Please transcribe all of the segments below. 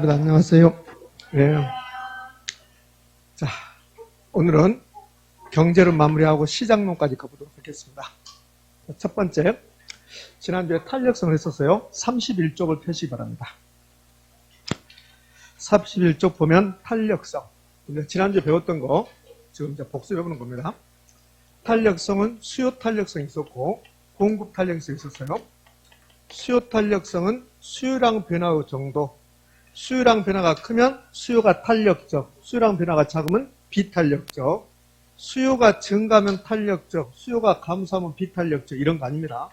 반갑습니다. 안녕하세요. 네. 자, 오늘은 경제를 마무리하고 시장론까지 가보도록 하겠습니다. 첫 번째, 지난주에 탄력성을 했었어요. 31쪽을 펴시기 바랍니다. 31쪽 보면 탄력성. 지난주에 배웠던 거 지금 이제 복습해보는 겁니다. 탄력성은 수요 탄력성이 있었고 공급 탄력성이 있었어요. 수요 탄력성은 수요량 변화의 정도. 수요량 변화가 크면 수요가 탄력적, 수요량 변화가 작으면 비탄력적, 수요가 증가하면 탄력적, 수요가 감소하면 비탄력적, 이런 거 아닙니다.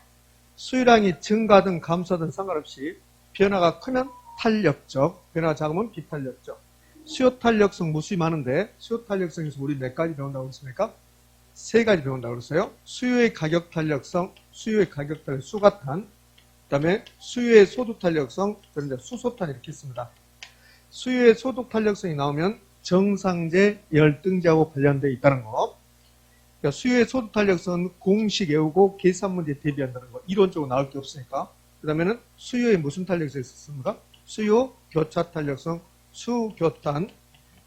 수요량이 증가든 감소하든 상관없이 변화가 크면 탄력적, 변화가 작으면 비탄력적. 수요 탄력성 무수히 많은데 수요 탄력성에서 우리 몇 가지 배운다고 했습니까? 세 가지 배운다고 그랬어요. 수요의 가격 탄력성, 수요의 가격 탄력, 수가탄, 그 다음에 수요의 소득 탄력성, 그런데 수소탄 이렇게 있습니다. 수요의 소득 탄력성이 나오면 정상제, 열등제하고 관련되어 있다는 거. 그러니까 수요의 소득 탄력성은 공식 외우고 계산 문제 대비한다는 거. 이론적으로 나올 게 없으니까. 그 다음에는 수요의 무슨 탄력성이 있었습니까? 수요 교차 탄력성, 수교탄.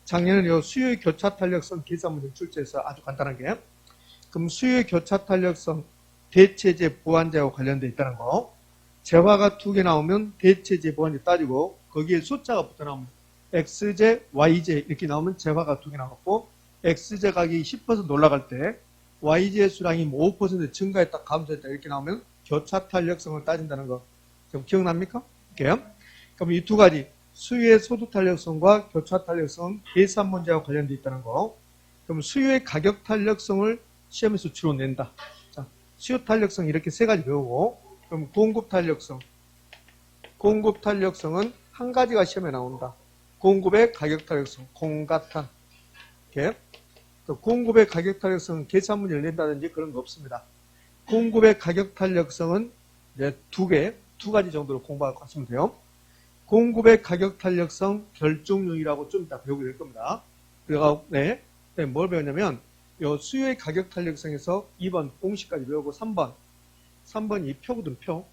작년에 요 수요의 교차 탄력성 계산 문제 출제해서 아주 간단하게. 그럼 수요의 교차 탄력성 대체제, 보완제하고 관련되어 있다는 거. 재화가 두 개 나오면 대체제, 보완제 따지고 거기에 숫자가 붙어 나오면 X제, Y제 이렇게 나오면 재화가 두 개 나왔고 X제 가격이 10% 올라갈 때 Y제 수량이 5% 증가했다, 감소했다 이렇게 나오면 교차 탄력성을 따진다는 거. 좀 기억납니까? 이렇게. 그럼 이 두 가지 수요의 소득 탄력성과 교차 탄력성은 계산 문제와 관련되어 있다는 거. 그럼 수요의 가격 탄력성을 시험에서 주로 낸다. 자, 수요 탄력성 이렇게 세 가지 배우고 그럼 공급 탄력성. 공급 탄력성은 한 가지가 시험에 나온다. 공급의 가격 탄력성, 공가탄. 이렇게. 공급의 가격 탄력성은 계산 문제를 낸다든지 그런 거 없습니다. 공급의 가격 탄력성은 이제 두 가지 정도로 공부하고 가시면 돼요. 공급의 가격 탄력성 결정률이라고 좀 이따 배우게 될 겁니다. 그래서 네, 뭘 배우냐면 요 수요의 가격 탄력성에서 2번 공식까지 배우고 3번 이 표거든, 표.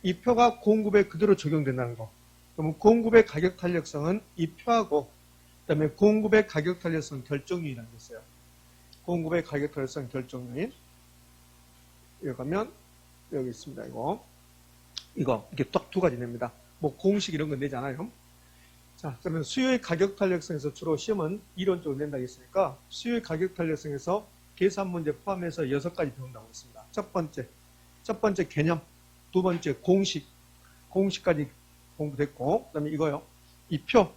이 표가 공급에 그대로 적용된다는 거. 그럼 공급의 가격 탄력성은 이 표하고 그다음에 공급의 가격 탄력성 결정률이라는 게 있어요. 공급의 가격 탄력성 결정률. 여기 가면 여기 있습니다. 이거 이렇게 딱 두 가지 냅니다. 뭐 공식 이런 거 내지 않아요. 자, 그러면 수요의 가격 탄력성에서 주로 시험은 이론적으로 낸다고 했으니까 수요의 가격 탄력성에서 계산 문제 포함해서 6가지 배운다고 했습니다. 첫 번째 개념, 두 번째 공식까지 공부됐고, 그 다음에 이거요. 이 표,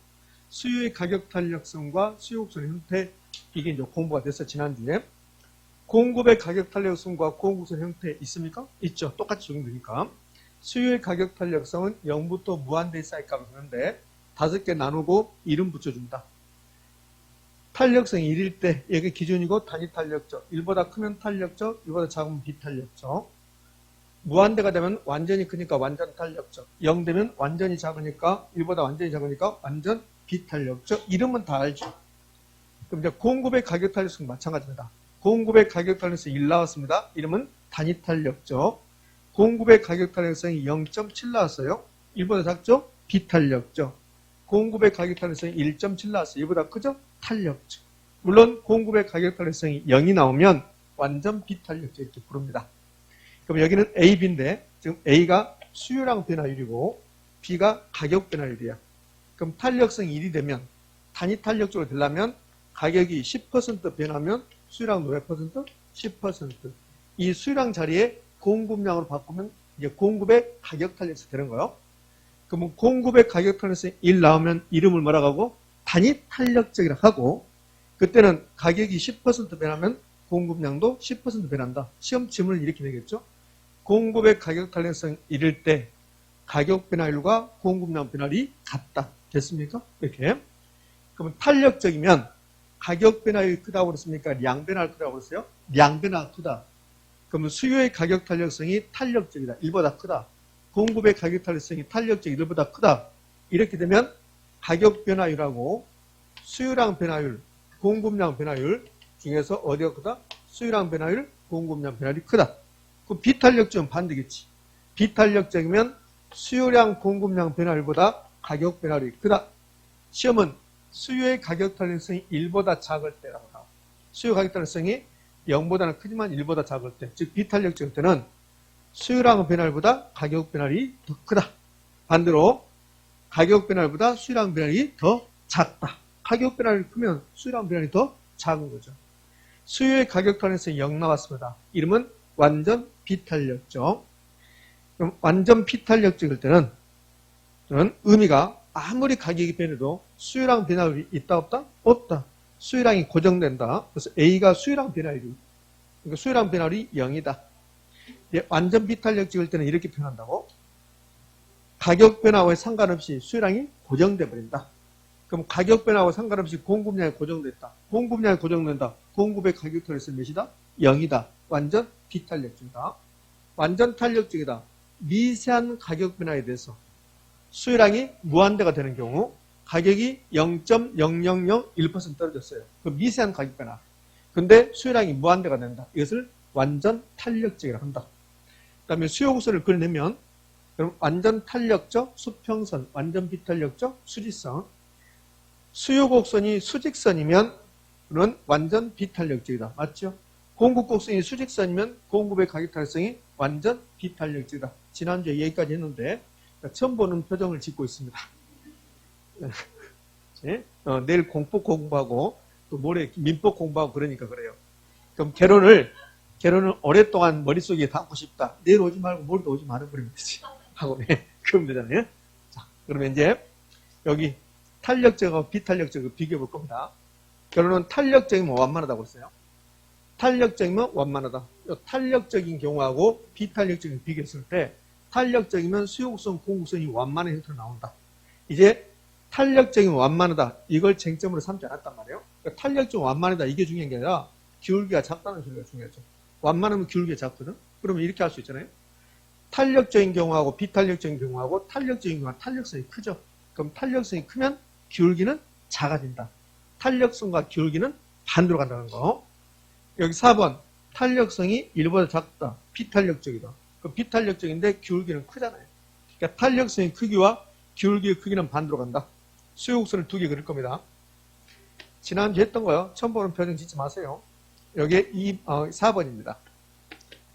수요의 가격 탄력성과 수요 곡선 형태, 이게 이제 공부가 됐어, 지난주에. 공급의 가격 탄력성과 공급선 형태 있습니까? 있죠. 똑같이 적용되니까. 수요의 가격 탄력성은 0부터 무한대에 쌓일까 보는데, 5개 나누고 이름 붙여준다. 탄력성이 1일 때, 여기 기준이고 단위 탄력적. 1보다 크면 탄력적, 1보다 작으면 비탄력적. 무한대가 되면 완전히 크니까 완전 탄력적. 0 되면 완전히 작으니까 1보다 완전히 작으니까 완전 비탄력적. 이름은 다 알죠. 그럼 이제 공급의 가격 탄력성 마찬가지입니다. 공급의 가격 탄력성 1 나왔습니다. 이름은 단위 탄력적. 공급의 가격 탄력성이 0.7 나왔어요. 1보다 작죠? 비탄력적. 공급의 가격 탄력성이 1.7 나왔어요. 1보다 크죠? 탄력적. 물론 공급의 가격 탄력성이 0이 나오면 완전 비탄력적 이렇게 부릅니다. 그럼 여기는 A, B인데 지금 A가 수요량 변화율이고 B가 가격 변화율이야. 그럼 탄력성이 1이 되면 단위 탄력적으로 되려면 가격이 10% 변하면 수요량 몇 퍼센트? 10%. 이 수요량 자리에 공급량으로 바꾸면 이제 공급의 가격 탄력성이 되는 거예요. 그러면 공급의 가격 탄력성이 1 나오면 이름을 뭐라고 하고 단위 탄력적이라고 하고 그때는 가격이 10% 변하면 공급량도 10% 변한다. 시험 질문을 이렇게 내겠죠. 공급의 가격 탄력성 1일 때 가격 변화율과 공급량 변화율이 같다. 됐습니까? 이렇게. 그러면 탄력적이면 가격 변화율이 크다고 그랬습니까? 량 변화율이 크다고 그랬어요? 량 변화가 크다. 그러면 수요의 가격 탄력성이 탄력적이다. 1보다 크다. 공급의 가격 탄력성이 탄력적이 1보다 크다. 이렇게 되면 가격 변화율하고 수요량 변화율, 공급량 변화율 중에서 어디가 크다? 수요량 변화율, 공급량 변화율이 크다. 그 비탄력적은 반대겠지. 비탄력적이면 수요량, 공급량 변화율보다 가격 변화율이 크다. 시험은 수요의 가격 탄력성이 1보다 작을 때라고 나와요. 수요 가격 탄력성이 0보다는 크지만 1보다 작을 때, 즉 비탄력적일 때는 수요량 변화율보다 가격 변화율이 더 크다. 반대로 가격 변화율보다 수요량 변화율이 더 작다. 가격 변화율이 크면 수요량 변화율이 더 작은 거죠. 수요의 가격 탄력성이 0 나왔습니다. 이름은 완전 비탄력적. 그럼 완전 비탄력적일 때는 저는 의미가 아무리 가격이 변해도 수요량 변화율이 있다 없다? 없다. 수요량이 고정된다. 그래서 A가 수요량 변화율이, 그러니까 수요량 변화율이 0이다. 완전 비탄력적일 때는 이렇게 표현한다고. 가격 변화와 상관없이 수요량이 고정돼 버린다. 그럼 가격 변화와 상관없이 공급량이 고정됐다. 공급량이 고정된다. 공급의 가격 탄력성이 몇이다? 0이다. 완전 비탄력적이다. 완전 탄력적이다. 미세한 가격 변화에 대해서 수요량이 무한대가 되는 경우 가격이 0.0001% 떨어졌어요. 그 미세한 가격 변화. 근데 수요량이 무한대가 된다. 이것을 완전 탄력적이라고 한다. 그 다음에 수요 곡선을 그려내면 그럼 완전 탄력적 수평선, 완전 비탄력적 수직선. 수요 곡선이 수직선이면 그건 완전 비탄력적이다. 맞죠? 공급 곡선이 수직선이면 공급의 가격 탄력성이 완전 비탄력적이다. 지난주에 여기까지 했는데 처음 보는 표정을 짓고 있습니다. 내일 공법 공부하고 또 모레 민법 공부하고 그러니까 그래요. 그럼 결론을 오랫동안 머릿속에 담고 싶다. 내일 오지 말고 모레도 오지 말아버리면 되지. 하고 그러면 되잖아요. 자, 그러면 이제 여기 탄력적하고 비탄력적으로 비교해 볼 겁니다. 결론은 탄력적이면 완만하다고 했어요. 탄력적이면 완만하다. 탄력적인 경우하고 비탄력적인 비교했을 때 탄력적이면 수요곡선, 공곡선이 완만한 형태로 나온다. 이제 탄력적이면 완만하다. 이걸 쟁점으로 삼지 않았단 말이에요. 그러니까 탄력적이면 완만하다. 이게 중요한 게 아니라 기울기가 작다는 소리가 중요하죠. 완만하면 기울기가 작거든. 그러면 이렇게 할 수 있잖아요. 탄력적인 경우하고 비탄력적인 경우하고 탄력적인 경우は탄력성이 크죠. 그럼 탄력성이 크면 기울기는 작아진다. 탄력성과 기울기는 반대로 간다는 거. 여기 4번 탄력성이 1보다 작다. 비탄력적이다. 그 비탄력적인데 기울기는 크잖아요. 그러니까 탄력성의 크기와 기울기의 크기는 반대로 간다. 수요곡선을 두 개 그릴 겁니다. 지난주에 했던 거요. 처음 보는 표정 짓지 마세요. 여기에 4번입니다.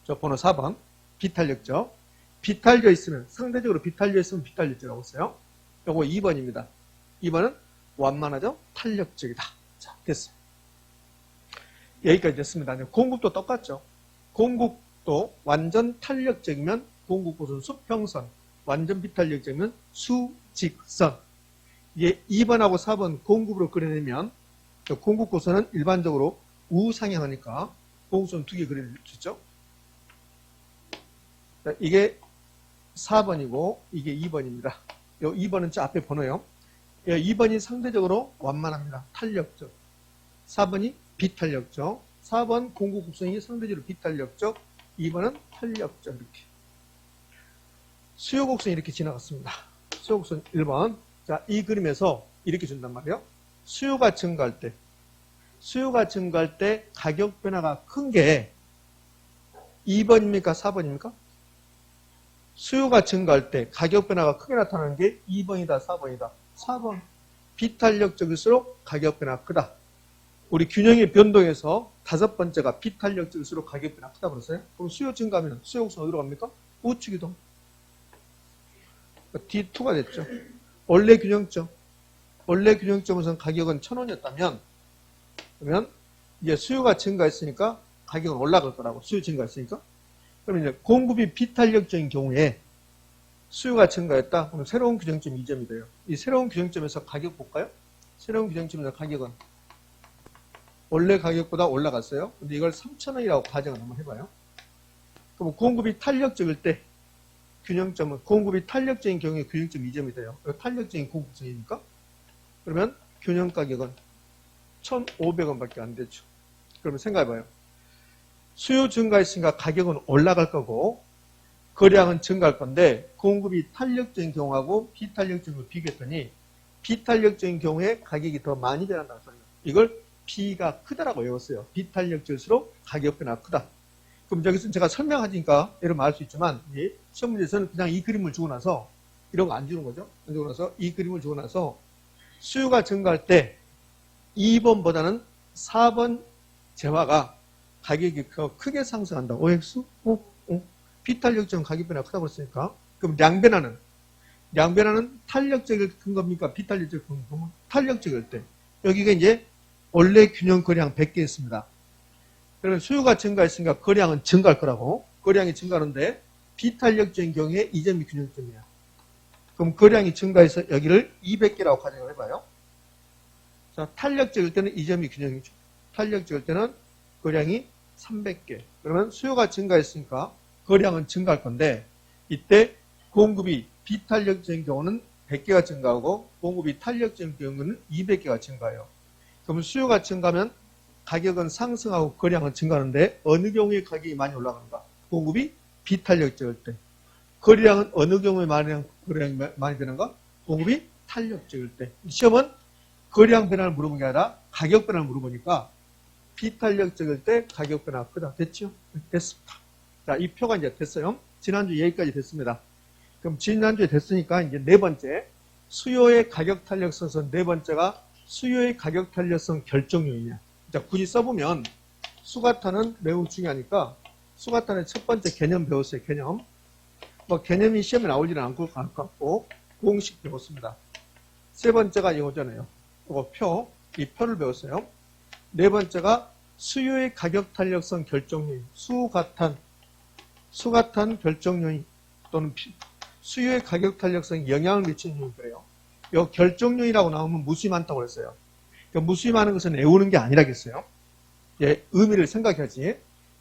저 번호 4번 비탄력적. 비탄력 있으면 상대적으로 비탄력 있으면 비탄력적이라고 했어요. 요거 2번입니다. 2번은 완만하죠? 탄력적이다. 자, 됐어요. 여기까지 됐습니다. 공급도 똑같죠. 공급도 완전 탄력적이면 공급곳은 수평선, 완전 비탄력적이면 수직선. 이게 2번하고 4번 공급으로 그려내면 공급곳선은 일반적으로 우상향하니까 공급선 두 개 그릴 수 있죠. 이게 4번이고 이게 2번입니다. 요 2번은 저 앞에 번호요. 2번이 상대적으로 완만합니다. 탄력적. 4번이 비탄력적. 4번 공급 곡선이 상대적으로 비탄력적. 2번은 탄력적. 이렇게. 수요 곡선이 이렇게 지나갔습니다. 수요 곡선 1번. 자, 이 그림에서 이렇게 준단 말이에요. 수요가 증가할 때 가격 변화가 큰 게 2번입니까? 4번입니까? 수요가 증가할 때 가격 변화가 크게 나타나는 게 2번이다, 4번이다. 4번. 비탄력적일수록 가격 변화가 크다. 우리 균형의 변동에서 5번째가 비탄력적일수록 가격 변화가 크다 그랬어요. 그럼 수요 증가하면 수요 곡선 어디로 갑니까? 우측 이동. D2가 됐죠. 원래 균형점. 원래 균형점에서는 가격은 1,000원이었다면 그러면 이제 수요가 증가했으니까 가격은 올라갈 거라고. 수요 증가했으니까. 그러면 이제 공급이 비탄력적인 경우에 수요가 증가했다. 그럼 새로운 규정점이 2점이 돼요. 이 새로운 규정점에서 가격 볼까요? 새로운 규정점에서 가격은 원래 가격보다 올라갔어요. 근데 이걸 3,000원이라고 가정을 한번 해봐요. 그럼 공급이 탄력적일 때 균형점은 공급이 탄력적인 경우에 균형점 2점이 돼요. 탄력적인 공급성이니까. 그러면 균형 가격은 1,500원밖에 안 되죠. 그러면 생각해봐요. 수요 증가했으니까 가격은 올라갈 거고 거래량은 증가할 건데 공급이 탄력적인 경우하고 비탄력적인 걸 비교했더니 비탄력적인 경우에 가격이 더 많이 변한다는 소리예요. 이걸 B가 크다라고 외웠어요. 비탄력적일수록 가격 변화가 크다. 그럼 여기서 제가 설명하니까 여러분 알 수 있지만 시험 문제에서는 그냥 이 그림을 주고 나서 이런 거 안 주는 거죠. 안 주고 나서 이 그림을 주고 나서 수요가 증가할 때 2번보다는 4번 재화가 가격이 크게 상승한다. OX? 비탄력적인 가격 변화가 크다고 했으니까. 그럼 양변화는 탄력적일 큰 겁니까? 비탄력적일 큰 겁니까? 탄력적일 때. 여기가 이제 원래 균형 거래량 100개 있습니다. 그러면 수요가 증가했으니까 거래량은 증가할 거라고. 거래량이 증가하는데 비탄력적인 경우에 이 점이 균형점이야. 그럼 거래량이 증가해서 여기를 200개라고 가정을 해봐요. 자, 탄력적일 때는 이 점이 균형이죠. 탄력적일 때는 거래량이 300개. 그러면 수요가 증가했으니까 거래량은 증가할 건데 이때 공급이 비탄력적인 경우는 100개가 증가하고 공급이 탄력적인 경우는 200개가 증가해요. 그러면 수요가 증가하면 가격은 상승하고 거래량은 증가하는데 어느 경우에 가격이 많이 올라가는가? 공급이 비탄력적일 때. 거래량은 어느 경우에 거래량이 많이 되는가? 공급이 탄력적일 때. 시험은 거래량 변화를 물어본 게 아니라 가격 변화를 물어보니까 비탄력적일 때 가격 변화가 크다. 됐죠? 됐습니다. 자, 이 표가 이제 됐어요. 지난주 여기까지 됐습니다. 그럼 지난주에 됐으니까 이제 네 번째 수요의 가격 탄력성에서 네 번째가 수요의 가격 탄력성 결정 요인이야. 자, 굳이 써보면 수가탄은 매우 중요하니까 수가탄의 첫 번째 개념 배웠어요. 개념. 뭐 개념이 시험에 나오지는 않을 것 같고 공식 배웠습니다. 세 번째가 이거잖아요. 이거 표, 이 표를 배웠어요. 네 번째가 수요의 가격 탄력성 결정 요인. 수가탄 결정 요인 또는 수요의 가격 탄력성에 영향을 미치는 요인 그래요. 이 결정 요인이라고 나오면 무수히 많다고 그랬어요. 그러니까 무수히 많은 것은 외우는 게 아니라겠어요. 예, 의미를 생각해야지.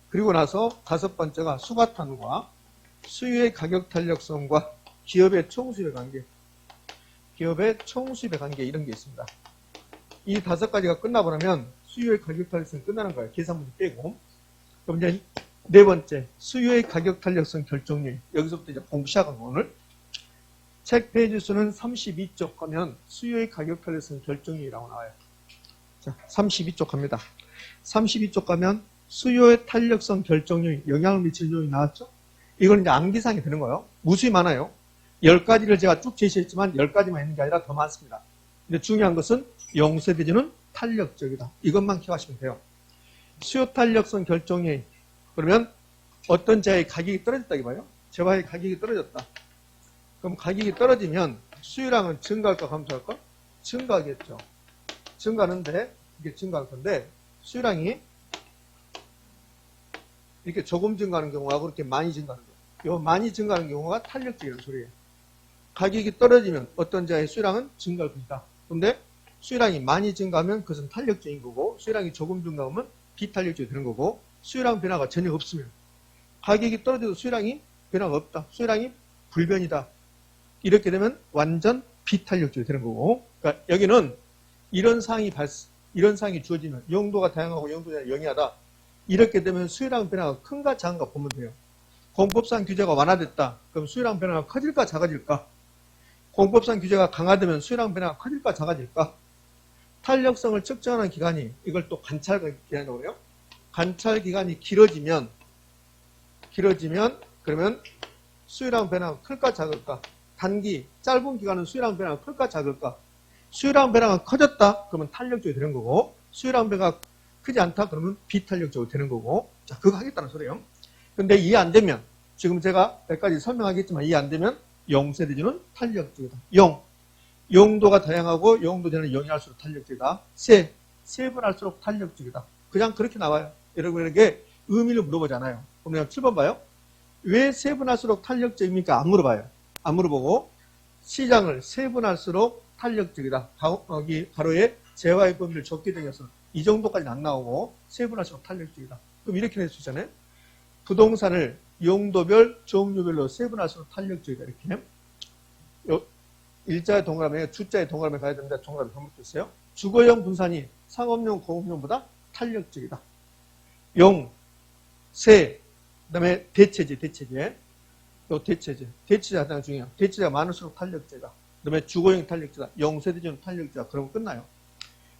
그리고 나서 다섯 번째가 수가탄과 수요의 가격 탄력성과 기업의 총수입의 관계. 기업의 총수입의 관계 이런 게 있습니다. 이 다섯 가지가 끝나고 나면 수요의 가격 탄력성이 끝나는 거예요. 계산 문제 빼고. 그럼 이제 네 번째, 수요의 가격 탄력성 결정 요인. 여기서부터 이제 공부 시작한 거 오늘. 책 페이지 수는 32쪽 하면 수요의 가격 탄력성 결정 요인이라고 나와요. 자, 32쪽 갑니다. 32쪽 가면 수요의 탄력성 결정 요인, 영향을 미치는 요인 나왔죠? 이건 이제 암기사항이 되는 거예요. 무수히 많아요. 10가지를 제가 쭉 제시했지만 10가지만 있는 게 아니라 더 많습니다. 근데 중요한 것은 용세 대지는 탄력적이다. 이것만 기억하시면 돼요. 수요 탄력성 결정 요인. 그러면 어떤 재화의 가격이 떨어졌다 이거예요. 재화의 가격이 떨어졌다. 그럼 가격이 떨어지면 수요량은 증가할까 감소할까? 증가하겠죠. 증가하는데 이게 증가할 건데 수요량이 이렇게 조금 증가하는 경우하고 그렇게 많이 증가하는 경우. 이 많이 증가하는 경우가 탄력적이라는 소리예요. 가격이 떨어지면 어떤 재화의 수요량은 증가할 것이다. 그런데 수요량이 많이 증가하면 그것은 탄력적인 거고 수요량이 조금 증가하면 비탄력적이 되는 거고 수요량 변화가 전혀 없으면 가격이 떨어져도 수요량이 변화가 없다. 수요량이 불변이다. 이렇게 되면 완전 비탄력적이 되는 거고 그러니까 여기는 이런 사항이 주어지면 용도가 다양하고 용도가 영리하다. 이렇게 되면 수요량 변화가 큰가 작은가 보면 돼요. 공법상 규제가 완화됐다. 그럼 수요량 변화가 커질까 작아질까? 공법상 규제가 강화되면 수요량 변화가 커질까 작아질까? 탄력성을 측정하는 기간이 이걸 또 관찰 기간이라고 해요. 관찰 기간이 길어지면 그러면 수요량 변화가 클까 작을까? 단기 짧은 기간은 수요량 변화가 클까 작을까? 수요량 변화가 커졌다 그러면 탄력적이 되는 거고 수요량 변화가 크지 않다 그러면 비탄력적으로 되는 거고 자 그거 하겠다는 소리예요. 근데 이해 안 되면 지금 제가 몇 가지 설명하겠지만 이해 안 되면 용세대주는 탄력적이다. 용도가 다양하고 용도되는 영이 할수록 탄력적이다. 세분할수록 탄력적이다. 그냥 그렇게 나와요. 여러분에게 의미를 물어보잖아요. 그러면 7번 봐요. 왜 세분할수록 탄력적입니까? 안 물어봐요. 안 물어보고 시장을 세분할수록 탄력적이다. 여기 가로에 재화의 범위를 적게 정해서 이 정도까지는 안 나오고 세분할수록 탄력적이다. 그럼 이렇게 낼 수 있잖아요. 부동산을 용도별, 종류별로 세분할수록 탄력적이다. 이렇게. 일자의 동그라미에 주자의 동그라미 가야 됩니다. 동그라미 잘못됐어요. 주거용 분산이 상업용, 공업용보다 탄력적이다. 용, 세, 그 다음에 대체제. 요 대체제 가장 중요해요. 대체제가 많을수록 탄력제다. 그 다음에 주거용 탄력제다. 용세대지는 탄력제다. 그러면 끝나요.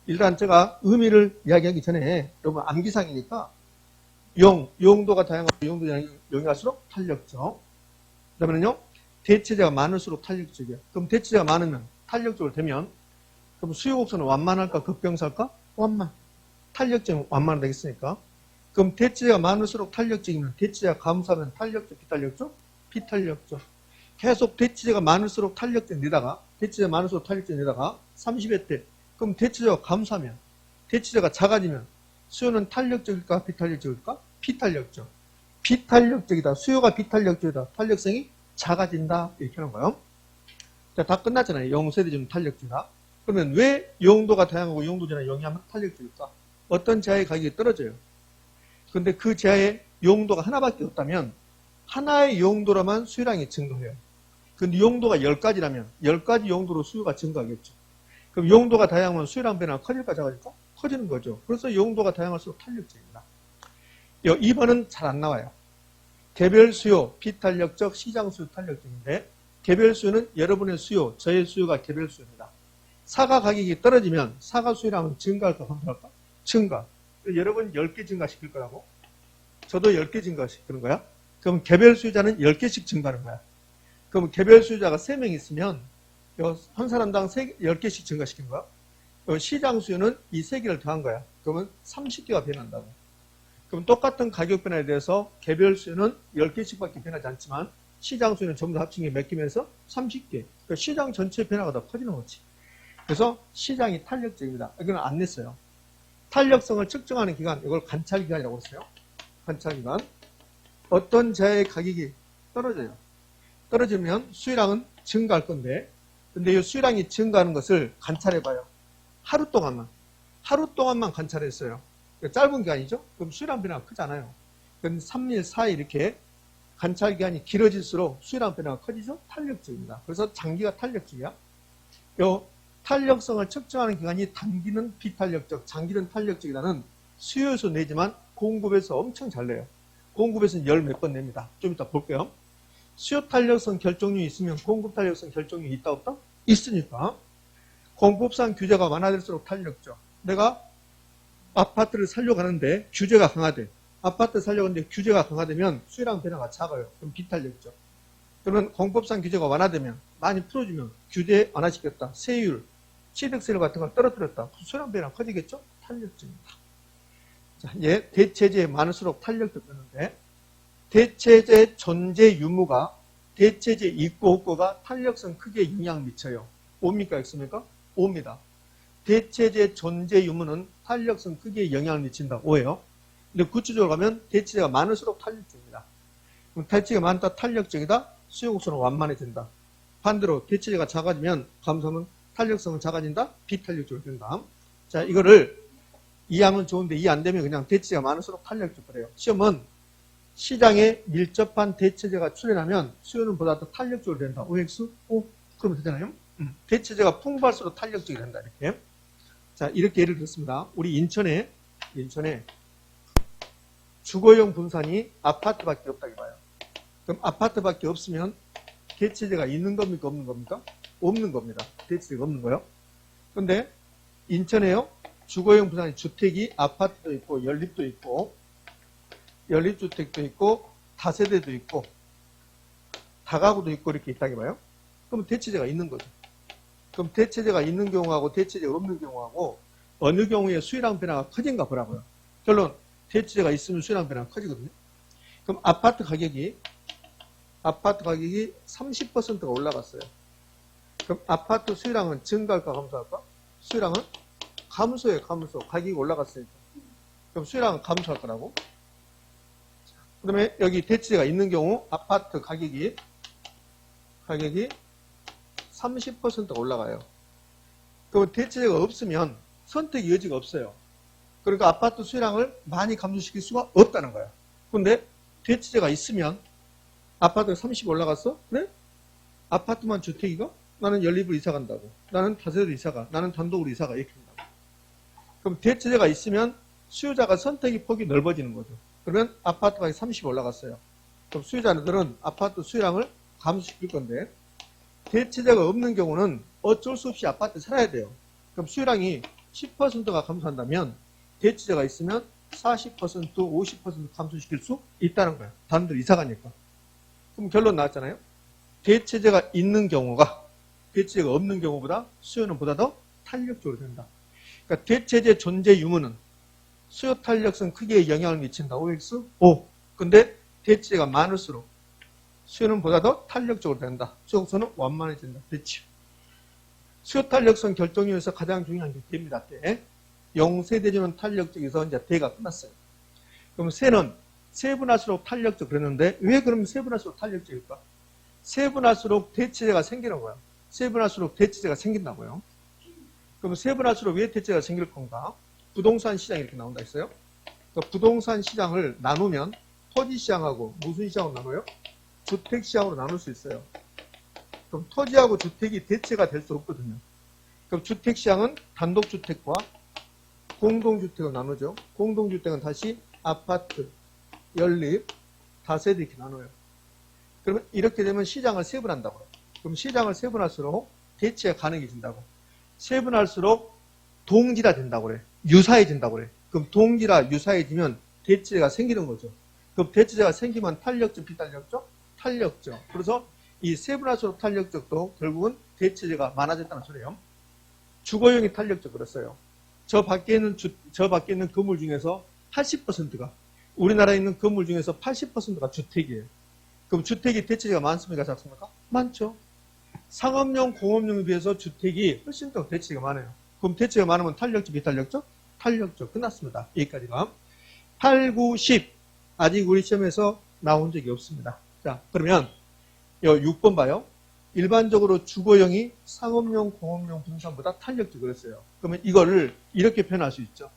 일단 제가 의미를 이야기하기 전에 여러분 암기상이니까 용도가 다양하고 용도가 영위할수록 탄력적. 그 다음에는요. 대체제가 많을수록 탄력적이에요. 그럼 대체제가 많으면 탄력적으로 되면 그럼 수요 곡선은 완만할까 급경사일까? 완만. 탄력적이면 완만 되겠으니까. 그럼 대치제가 많을수록 탄력적이면 대치제가 감소하면 탄력적, 비탄력적? 비탄력적. 계속 대치제가 많을수록 탄력적 내다가 대치제가 많을수록 탄력적 내다가 30회 때 그럼 대치제가 감소하면 대치제가 작아지면 수요는 탄력적일까 비탄력적일까? 비탄력적. 비탄력적이다. 수요가 비탄력적이다. 탄력성이 작아진다. 이렇게 하는 거예요. 자, 다 끝났잖아요. 용세대중 탄력적이다. 그러면 왜 용도가 다양하고 용도전에 영위하면 탄력적일까? 어떤 제하의 가격이 떨어져요. 근데 그 제하의 용도가 하나밖에 없다면 하나의 용도로만 수요량이 증가해요. 근데 용도가 10가지라면 10가지 용도로 수요가 증가하겠죠. 그럼 용도가 다양하면 수요량 변화가 커질까 작아질까? 커지는 거죠. 그래서 용도가 다양할수록 탄력적입니다. 2번은 잘 안 나와요. 개별 수요, 비탄력적, 시장 수요 탄력적인데 개별 수요는 여러분의 수요, 저의 수요가 개별 수요입니다. 사과 가격이 떨어지면 사과 수요량은 증가할까 감소할까? 증가. 여러분 10개 증가시킬 거라고? 저도 10개 증가시키는 거야? 그럼 개별 수요자는 10개씩 증가하는 거야. 그럼 개별 수요자가 3명 있으면 한 사람당 10개씩 증가시키는 거야. 시장 수요는 이 3개를 더한 거야. 그러면 30개가 변한다고. 그럼 똑같은 가격 변화에 대해서 개별 수요는 10개씩밖에 변하지 않지만 시장 수요는 전부 다 합친 게 몇 개면서 30개. 그러니까 시장 전체 변화가 더 커지는 거지. 그래서 시장이 탄력적입니다. 이건 안 냈어요. 탄력성을 측정하는 기간, 이걸 관찰기간이라고 했어요. 관찰기간. 어떤 제의 가격이 떨어져요. 떨어지면 수요량은 증가할 건데, 근데 이 수요량이 증가하는 것을 관찰해봐요. 하루 동안만 관찰했어요. 짧은 기간이죠? 그럼 수요량 변화가 크잖아요. 그럼 3일, 4일 이렇게 관찰 기간이 길어질수록 수요량 변화가 커지죠? 탄력적입니다. 그래서 장기가 탄력적이야. 요 탄력성을 측정하는 기간이 단기는 비탄력적, 장기는 탄력적이라는 수요에서 내지만 공급에서 엄청 잘 내요. 공급에서는 열 몇 번 냅니다. 좀 이따 볼게요. 수요 탄력성 결정률이 있으면 공급 탄력성 결정률이 있다 없다? 있으니까. 공급상 규제가 완화될수록 탄력적. 내가 아파트를 살려고 하는데 규제가 강화돼. 아파트 살려고 하는데 규제가 강화되면 수요량 변화가 작아요. 그럼 비탄력적. 그러면 공급상 규제가 완화되면 많이 풀어주면 규제 완화시켰다. 세율, 취득세율 같은 걸 떨어뜨렸다. 수요량 변화가 커지겠죠? 탄력적입니다. 자, 이제 대체제에 많을수록 탄력적이었는데 대체제 존재 유무가 대체제 있고 없고가 탄력성 크게 영향을 미쳐요. 옵니까? X입니까? O입니다. 대체제 존재 유무는 탄력성 크게 영향을 미친다. O예요. 근데 구체적으로 가면 대체제가 많을수록 탄력적입니다. 그럼 대체제가 많다, 탄력적이다, 수요곡선은 완만해진다. 반대로 대체제가 작아지면 감소하면 탄력성은 작아진다, 비탄력적으로 된다. 자, 이거를 이해하면 좋은데 이해 안 되면 그냥 대체제가 많을수록 탄력적 그래요. 시험은 시장에 밀접한 대체제가 출현하면 수요는 보다 더 탄력적으로 된다. OX? O? 그러면 되잖아요. 대체제가 풍부할수록 탄력적이 된다. 이렇게. 자, 이렇게 예를 들었습니다. 우리 인천에 주거용 분산이 아파트밖에 없다고 봐요. 그럼 아파트밖에 없으면 대체제가 있는 겁니까? 없는 겁니까? 없는 겁니다. 대체제가 없는 거예요. 근데 인천에요. 주거용 분산이 주택이 아파트도 있고 연립도 있고 연립주택도 있고 다세대도 있고 다가구도 있고 이렇게 있다고 봐요. 그럼 대체제가 있는 거죠. 그럼 대체제가 있는 경우하고 대체제가 없는 경우하고 어느 경우에 수요량 변화가 커진가 보라고요. 결론 대체제가 있으면 수요량 변화가 커지거든요. 그럼 아파트 가격이 30%가 올라갔어요. 그럼 아파트 수요량은 증가할까 감소할까? 수요량은 감소예요. 감소. 가격이 올라갔으니까. 그럼 수요량은 감소할 거라고. 그 다음에 여기 대체제가 있는 경우 아파트 가격이 30%가 올라가요. 그럼 대체제가 없으면 선택의 여지가 없어요. 그러니까 아파트 수요량을 많이 감소시킬 수가 없다는 거야. 그런데 대체제가 있으면 아파트가 30 올라갔어? 그래? 아파트만 주택이가? 나는 연립으로 이사 간다고. 나는 다세대로 이사 가. 나는 단독으로 이사 가. 이렇게 한다고. 그럼 대체제가 있으면 수요자가 선택의 폭이 넓어지는 거죠. 그러면 아파트가 30 올라갔어요. 그럼 수요자들은 아파트 수요량을 감소시킬 건데 대체제가 없는 경우는 어쩔 수 없이 아파트에 살아야 돼요. 그럼 수요량이 10%가 감소한다면 대체제가 있으면 40%, 50% 감소시킬 수 있다는 거예요. 단둘이 이사 가니까. 그럼 결론 나왔잖아요. 대체제가 있는 경우가 대체제가 없는 경우보다 수요는 보다 더 탄력적으로 된다. 그러니까 대체재 존재 유무는 수요 탄력성 크기에 영향을 미친다. OX? O. 근데 대체재가 많을수록 수요는 보다 더 탄력적으로 된다. 수용소는 완만해진다. 됐죠. 수요 탄력성 결정률에서 가장 중요한 게 대입니다. 대. 0세대주는 탄력적에서 이제 대가 끝났어요. 그럼 세는 세분할수록 탄력적 그랬는데 왜 그러면 세분할수록 탄력적일까? 세분할수록 대체재가 생기는 거야. 세분할수록 대체재가 생긴다고요. 그럼 세분할수록 왜 대체재가 생길 건가? 부동산 시장이 이렇게 나온다 했어요. 그러니까 부동산 시장을 나누면 토지 시장하고 무슨 시장으로 나눠요? 주택 시장으로 나눌 수 있어요. 그럼 토지하고 주택이 대체가 될 수 없거든요. 그럼 주택 시장은 단독주택과 공동주택으로 나누죠. 공동주택은 다시 아파트, 연립, 다세대 이렇게 나눠요. 그러면 이렇게 되면 시장을 세분한다고요. 그럼 시장을 세분할수록 대체가 가능해진다고. 세분할수록 동질화 된다고 그래. 유사해진다고 그래. 그럼 동질화, 유사해지면 대체가 생기는 거죠. 그럼 대체가 생기면 탄력적, 비탄력적? 탄력적. 그래서 이 세분할수록 탄력적도 결국은 대체재가 많아졌다는 소리예요. 주거용이 탄력적 그랬어요. 저 밖에 있는 건물 중에서 80%가 우리나라에 있는 건물 중에서 80%가 주택이에요. 그럼 주택이 대체재가 많습니까? 작습니까? 많죠. 상업용, 공업용에 비해서 주택이 훨씬 더 대체재가 많아요. 그럼 대체가 많으면 탄력적, 비탄력적? 탄력적. 끝났습니다. 여기까지가. 8, 9, 10. 아직 우리 시험에서 나온 적이 없습니다. 자, 그러면 6번 봐요. 일반적으로 주거용이 상업용, 공업용 부동산보다 탄력적 그랬어요. 그러면 이거를 이렇게 표현할 수 있죠.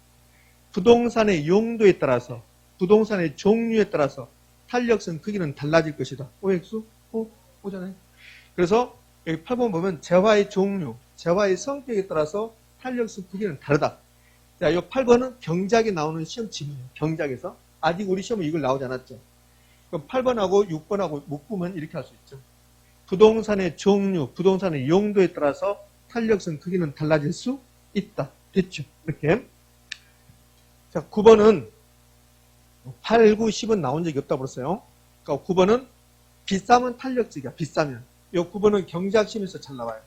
부동산의 용도에 따라서, 부동산의 종류에 따라서 탄력성 크기는 달라질 것이다. OX? 오잖아요. 그래서 여기 8번 보면 재화의 종류, 재화의 성격에 따라서 탄력성 크기는 다르다. 자, 이 8번은 경작에 나오는 시험 지문이에요. 경작에서. 아직 우리 시험에 이걸 나오지 않았죠. 그럼 8번하고 6번하고 묶으면 이렇게 할 수 있죠. 부동산의 종류, 부동산의 용도에 따라서 탄력성 크기는 달라질 수 있다. 됐죠. 이렇게. 자, 9번은 8, 9, 10은 나온 적이 없다고 그랬어요. 그러니까 9번은 비싸면 탄력적이야. 비싸면. 이 9번은 경제학심에서 잘 나와요.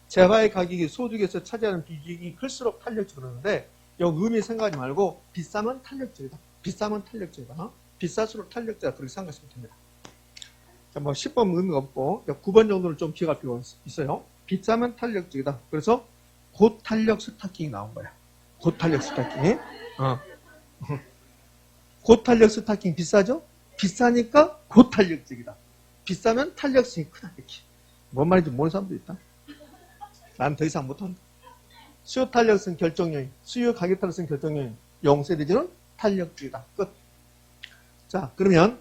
재화의 가격이 소득에서 차지하는 비중이 클수록 탄력적 그러는데 이 의미 생각하지 말고 비싸면 탄력적이다. 비싸면 탄력적이다. 비쌀수록 탄력적이다. 그렇게 생각하시면 됩니다. 자, 뭐 10번 의미가 없고 9번 정도는 좀 기억할 필요가 있어요. 비싸면 탄력적이다. 그래서 고탄력 스타킹이 나온 거야. 고탄력 스타킹. 고탄력 스타킹 비싸죠? 비싸니까 고탄력적이다. 비싸면 탄력성이 크다. 이렇게. 뭔 말인지 모르는 사람도 있다. 난 더 이상 못한다. 수요 탄력성 결정요인, 수요 가격 탄력성 결정요인, 0세대주는 탄력주의다. 끝. 자, 그러면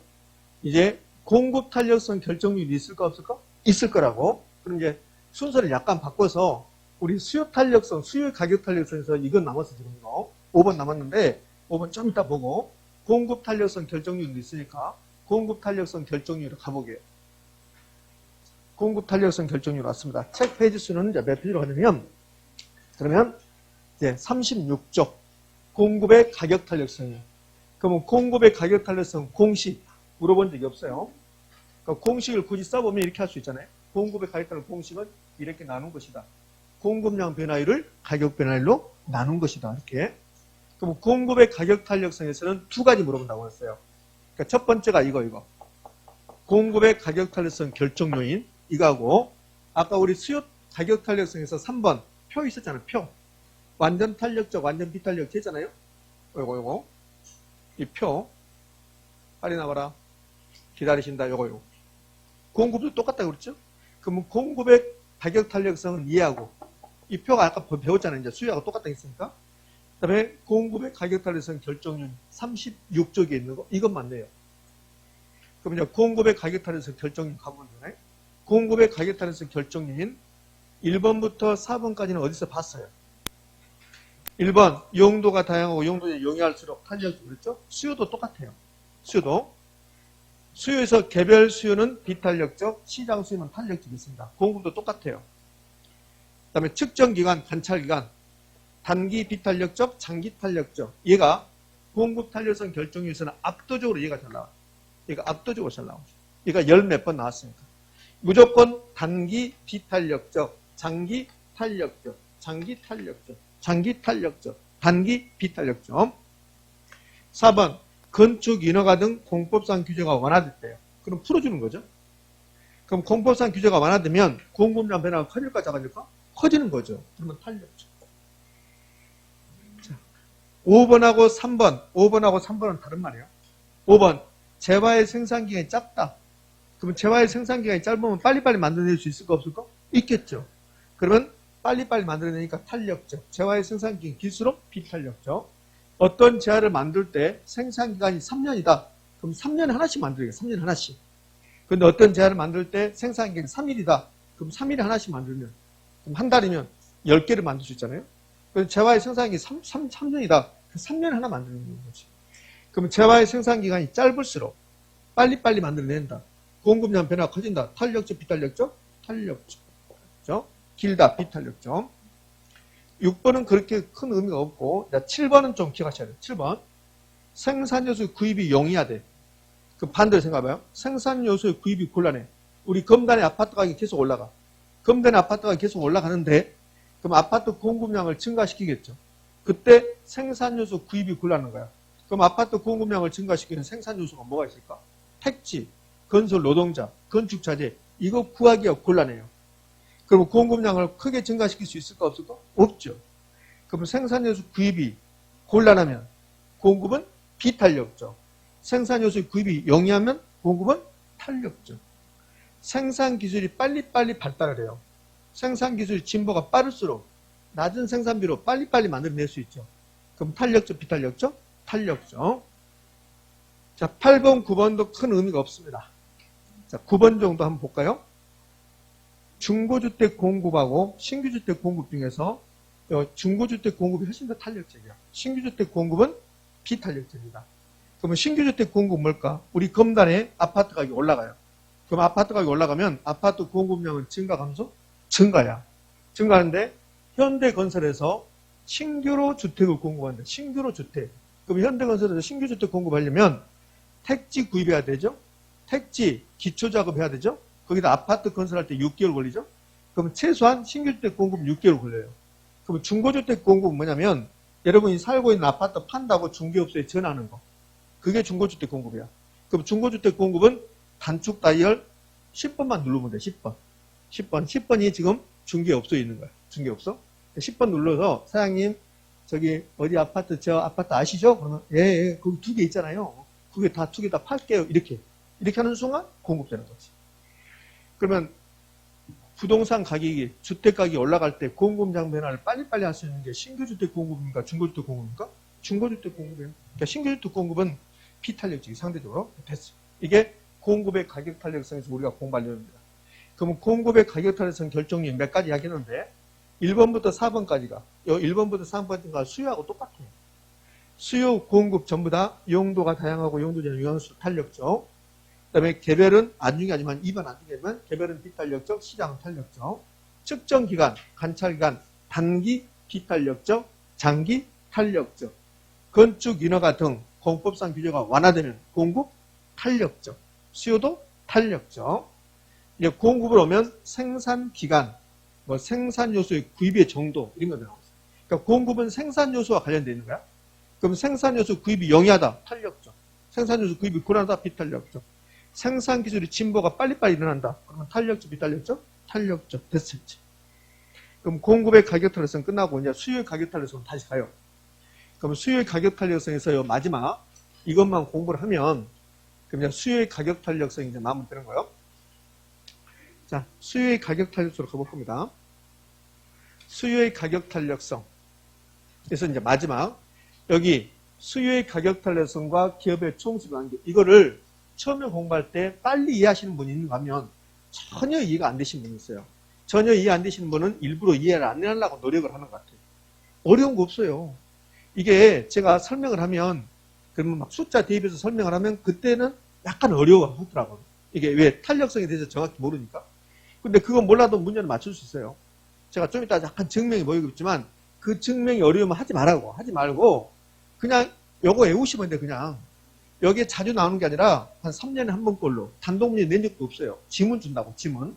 이제 공급 탄력성 결정률이 있을까 없을까? 있을 거라고. 그럼 이제 순서를 약간 바꿔서 우리 수요 탄력성, 수요 가격 탄력성에서 이건 남았어 지금 이거. 5번 남았는데 5번 좀 이따 보고 공급 탄력성 결정률도 있으니까 공급 탄력성 결정률을 가보게요. 공급 탄력성 결정률 왔습니다. 책 페이지 수는 이제 몇 페이지로 가냐면 그러면 이제 36쪽 공급의 가격 탄력성이에요. 그러면 공급의 가격 탄력성 공식 물어본 적이 없어요. 그러니까 공식을 굳이 써보면 이렇게 할 수 있잖아요. 공급의 가격 탄력 공식은 이렇게 나눈 것이다. 공급량 변화율을 가격 변화율로 나눈 것이다. 이렇게. 그럼 공급의 가격 탄력성에서는 두 가지 물어본다고 했어요. 그러니까 첫 번째가 이거. 공급의 가격 탄력성 결정 요인 이거하고 아까 우리 수요 가격 탄력성에서 3번 표 있었잖아요. 표. 완전 탄력적, 완전 비탄력적 했잖아요. 요거. 이 표. 빨리 나와라. 기다리신다. 요거. 공급도 똑같다고 그랬죠? 그러면 공급의 가격 탄력성은 이해하고 이 표가 아까 배웠잖아요. 이제 수요하고 똑같다 했으니까. 그 다음에 공급의 가격 탄력성 결정률 36쪽에 있는 거 이것만 내요. 그럼 이제 공급의 가격 탄력성 결정률 가보면 되나요? 공급의 가격 탄력성 결정률인 1번부터 4번까지는 어디서 봤어요? 1번 용도가 다양하고 용도에 용이할수록 탄력적 그랬죠? 수요도 똑같아요. 수요에서 개별 수요는 비탄력적, 시장 수요는 탄력적 있습니다. 공급도 똑같아요. 그 다음에 측정 기간, 관찰 기간, 단기 비탄력적, 장기 탄력적. 얘가 공급 탄력성 결정률에서는 압도적으로 얘가 잘 나와요. 얘가 압도적으로 잘 나오죠. 얘가 열 몇 번 나왔으니까. 무조건 단기 비탄력적, 장기 탄력적. 장기 탄력적. 장기 탄력적. 단기 비탄력적. 4번 건축 인허가 등 공법상 규제가 완화될 때요. 그럼 풀어주는 거죠. 그럼 공법상 규제가 완화되면 공급량 변화가 커질까 작아질까? 커지는 거죠. 그러면 탄력적. 자, 5번하고 3번. 5번하고 3번은 다른 말이에요. 5번 재화의 생산기간이 짧다. 그러면 재화의 생산기간이 짧으면 빨리빨리 만들어낼 수 있을까 없을까? 있겠죠. 그러면 빨리빨리 만들어내니까 탄력적. 재화의 생산기간이 길수록 비탄력적. 어떤 재화를 만들 때 생산기간이 3년이다. 그럼 3년에 하나씩 만들어야겠다. 3년에 하나씩. 근데 어떤 재화를 만들 때 생산기간이 3일이다. 그럼 3일에 하나씩 만들면, 그럼 한 달이면 10개를 만들 수 있잖아요. 그럼 재화의 생산기간이 3년이다. 3년에 하나 만드는 거지. 그럼 재화의 생산기간이 짧을수록 빨리빨리 만들어낸다. 공급량 변화가 커진다. 탄력적, 비탄력적? 탄력적. 그렇죠? 길다, 비탄력적. 6번은 그렇게 큰 의미가 없고, 7번은 좀 기억하셔야 돼요. 7번. 생산요소 구입이 용이하대. 그 반대로 생각해봐요. 생산요소의 구입이 곤란해. 우리 검단의 아파트 가격이 계속 올라가. 검단의 아파트 가격이 계속 올라가는데, 그럼 아파트 공급량을 증가시키겠죠. 그때 생산요소 구입이 곤란한 거야. 그럼 아파트 공급량을 증가시키는 생산요소가 뭐가 있을까? 택지, 건설 노동자, 건축자재, 이거 구하기가 곤란해요. 그럼 공급량을 크게 증가시킬 수 있을까 없을까? 없죠. 그럼 생산요소 구입이 곤란하면 공급은 비탄력적. 생산요소 구입이 용이하면 공급은 탄력적. 생산기술이 빨리빨리 발달을 해요. 생산기술 진보가 빠를수록 낮은 생산비로 빨리빨리 만들어낼 수 있죠. 그럼 탄력적, 비탄력적? 탄력적. 자, 8번, 9번도 큰 의미가 없습니다. 자, 9번 정도 한번 볼까요? 중고주택 공급하고 신규주택 공급 중에서 중고주택 공급이 훨씬 더 탄력적이야. 신규주택 공급은 비탄력적이다. 그러면 신규주택 공급은 뭘까? 우리 검단에 아파트 가격이 올라가요. 그럼 아파트 가격이 올라가면 아파트 공급량은 증가 감소? 증가야. 증가하는데 현대건설에서 신규로 주택을 공급한다. 신규로 주택. 그럼 현대건설에서 신규주택 공급하려면 택지 구입해야 되죠? 택지 기초작업 해야 되죠? 거기다 아파트 건설할 때 6개월 걸리죠? 그럼 최소한 신규주택 공급 6개월 걸려요. 그럼 중고주택 공급은 뭐냐면 여러분이 살고 있는 아파트 판다고 중개업소에 전화하는 거. 그게 중고주택 공급이야. 그럼 중고주택 공급은 단축 다이얼 10번만 누르면 돼. 10번. 10번이 지금 중개업소에 있는 거야. 중개업소. 10번 눌러서 사장님 저기 어디 아파트 저 아파트 아시죠? 그러면 예, 거기 2개 있잖아요. 그게 다 2개 다 팔게요. 이렇게 하는 순간 공급되는 거지. 그러면 부동산 가격이 주택 가격이 올라갈 때 공급량 변화를 빨리빨리 할 수 있는 게 신규주택 공급입니까? 중고주택 공급입니까? 중고주택 공급이에요. 그러니까 신규주택 공급은 비탄력적이 상대적으로 됐어요. 이게 공급의 가격 탄력성에서 우리가 공부하려는 겁니다. 그러면 공급의 가격 탄력성 결정력 몇 가지 이야기했는데 1번부터 4번까지가 1번부터 3번까지가 수요하고 똑같아요. 수요, 공급 전부 다 용도가 다양하고 용도적 영향수 탄력적. 그 다음에 개별은 안중요하지만 2번 안중요하지만 개별은 비탄력적, 시장은 탄력적. 측정 기간, 관찰 기간, 단기 비탄력적, 장기 탄력적. 건축 인허가 등 공법상 규제가 완화되면 공급 탄력적. 수요도 탄력적. 이제 공급을 오면 생산 기간, 뭐 생산 요소의 구입의 정도 이런 거 나오고 있어요. 그러니까 공급은 생산 요소와 관련되어 있는 거야. 그럼 생산 요소 구입이 용이하다, 탄력적. 생산 요소 구입이 곤란하다, 비탄력적. 생산 기술의 진보가 빨리빨리 일어난다. 그러면 탄력적, 비탄력적, 탄력적 됐을지. 그럼 공급의 가격 탄력성 끝나고 이제 수요의 가격 탄력성 다시 가요. 그럼 수요의 가격 탄력성에서 마지막 이것만 공부를 하면 그럼 이제 수요의 가격 탄력성이 이제 마무리되는 거예요. 자, 수요의 가격 탄력성으로 가볼 겁니다. 수요의 가격 탄력성. 그래서 이제 마지막 여기 수요의 가격 탄력성과 기업의 총수비 관계 이거를 처음에 공부할 때 빨리 이해하시는 분이 있는가 하면 전혀 이해가 안 되시는 분이 있어요. 전혀 이해 안 되시는 분은 일부러 이해를 안 하려고 노력을 하는 것 같아요. 어려운 거 없어요. 이게 제가 설명을 하면 그러면 막 숫자 대입해서 설명을 하면 그때는 약간 어려워하더라고요. 이게 왜 탄력성에 대해서 정확히 모르니까. 근데 그거 몰라도 문제는 맞출 수 있어요. 제가 좀 이따 약간 증명이 보이겠지만 그 증명이 어려우면 하지 말고 그냥 요거 외우시면 돼. 그냥 여기에 자주 나오는 게 아니라 한 3년에 한 번꼴로 단독문제 낸 적도 없어요. 지문 준다고 지문.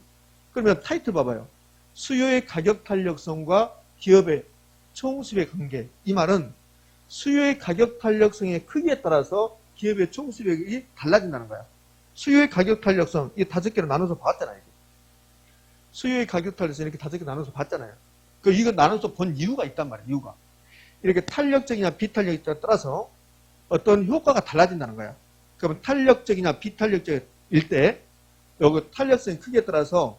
그러면 타이틀 봐봐요. 수요의 가격 탄력성과 기업의 총수입의 관계. 이 말은 수요의 가격 탄력성의 크기에 따라서 기업의 총수입이 달라진다는 거야. 수요의 가격 탄력성, 이 5개로 나눠서 봤잖아요. 수요의 가격 탄력성 이렇게 5개 나눠서 봤잖아요. 이거 나눠서 본 이유가 있단 말이에요. 이유가. 이렇게 탄력적이냐 비탄력적이냐에 따라서 어떤 효과가 달라진다는 거야. 그러면 탄력적이냐 비탄력적일 때 여기 탄력성의 크기에 따라서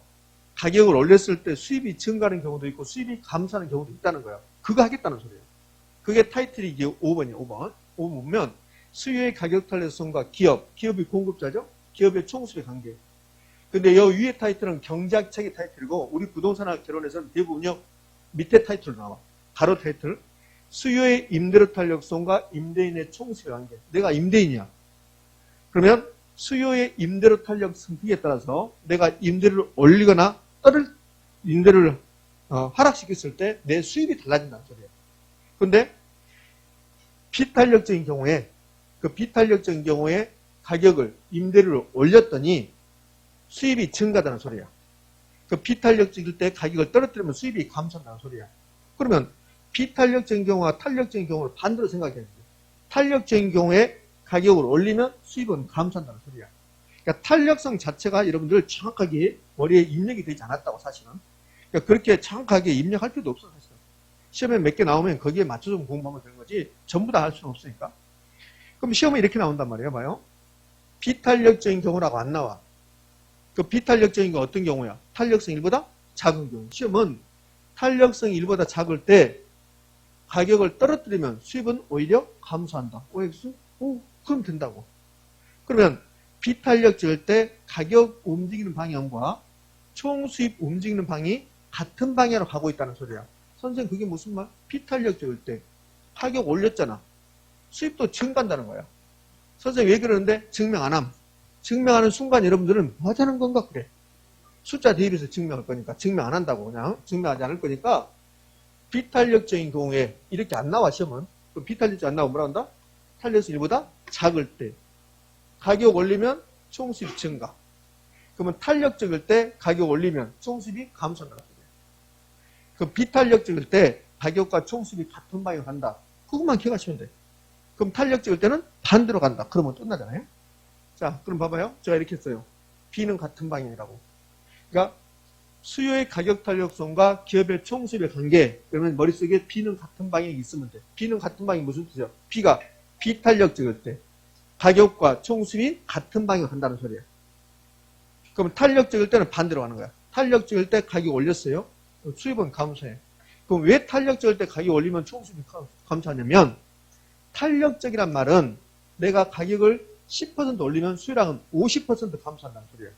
가격을 올렸을 때 수입이 증가하는 경우도 있고 수입이 감소하는 경우도 있다는 거야. 그거 하겠다는 소리예요. 그게 타이틀이 이제 5번이에요. 5번. 5번 보면 수요의 가격 탄력성과 기업이 공급자죠. 기업의 총수입의 관계. 근데 여 위에 타이틀은 경제학 책의 타이틀이고 우리 부동산학 개론에서는 대부분요 밑에 타이틀로 나와. 가로 타이틀. 수요의 임대료 탄력성과 임대인의 총수입의 관계. 내가 임대인이야. 그러면 수요의 임대료 탄력성 크기에 따라서 내가 임대료를 올리거나 임대료를 하락시켰을 때 내 수입이 달라진다는 소리예요. 그런데 비탄력적인 경우에 비탄력적인 경우에 가격을 임대료를 올렸더니 수입이 증가하다는 소리야. 비탄력적일 때 가격을 떨어뜨리면 수입이 감소한다는 소리야. 그러면 비탄력적인 경우와 탄력적인 경우를 반대로 생각해야 돼. 탄력적인 경우에 가격을 올리면 수입은 감소한다는 소리야. 그러니까 탄력성 자체가 여러분들 정확하게 머리에 입력이 되지 않았다고 사실은. 그러니까 그렇게 정확하게 입력할 필요도 없어 사실은. 시험에 몇 개 나오면 거기에 맞춰서 공부하면 되는 거지 전부 다 할 수는 없으니까. 그럼 시험에 이렇게 나온단 말이에요. 봐요. 비탄력적인 경우라고 안 나와. 비탄력적인 거 어떤 경우야? 탄력성 1보다 작은 경우. 시험은 탄력성 1보다 작을 때 가격을 떨어뜨리면 수입은 오히려 감소한다. OX? 그럼 된다고. 그러면 비탄력적일 때 가격 움직이는 방향과 총수입 움직이는 방향이 같은 방향으로 가고 있다는 소리야. 선생님 그게 무슨 말? 비탄력적일 때 가격 올렸잖아. 수입도 증가한다는 거야. 선생님 왜 그러는데 증명 안 함. 증명하는 순간 여러분들은 뭐 하자는 건가 그래. 숫자 대입해서 증명할 거니까 증명 안 한다고 그냥 증명하지 않을 거니까 비탄력적인 경우에 이렇게 안 나와 시험은. 그럼 비탄력적 안 나오면 뭐라 한다? 탄력성 1보다 작을 때 가격 올리면 총수입 증가. 그러면 탄력적일 때 가격 올리면 총수입이 감소한다는 거예요. 그럼 비탄력적일 때 가격과 총수입이 같은 방향으로 간다. 그것만 기억하시면 돼. 그럼 탄력적일 때는 반대로 간다. 그러면 끝나잖아요. 자, 그럼 봐봐요. 제가 이렇게 했어요. B는 같은 방향이라고. 그러니까 수요의 가격 탄력성과 기업의 총수입의 관계. 그러면 머릿속에 B는 같은 방향이 있으면 돼. B는 같은 방향이 무슨 뜻이야? B가 비탄력적일 때 가격과 총수입이 같은 방향으로 간다는 소리야. 그럼 탄력적일 때는 반대로 가는 거야. 탄력적일 때 가격 올렸어요. 수입은 감소해. 그럼 왜 탄력적일 때 가격 올리면 총수입이 감소하냐면 탄력적이란 말은 내가 가격을 10% 올리면 수요량은 50% 감소한다는 소리야.